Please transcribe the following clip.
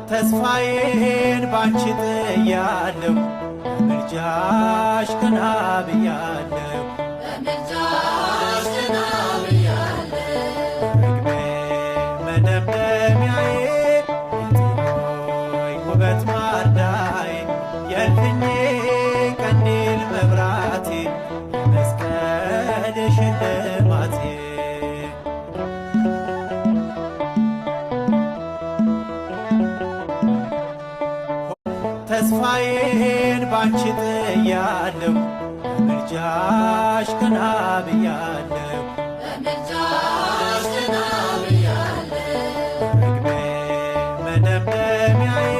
ተስፋዬን ባንቺ ጥያለሁ በምልጃሽ ቀና ብያለሁ ርግቤ መደምደሚያዬ የጥሎይ ውበት ማርዳዬ የእልፍኜ ቀንዲል መብራቴ የመስቀል ሽልማቴ ተስፋዬን ባንቺ ጥያለሁ በምልጃሽ ቀና ብያለሁ ርግቤ መደምደሚያዬ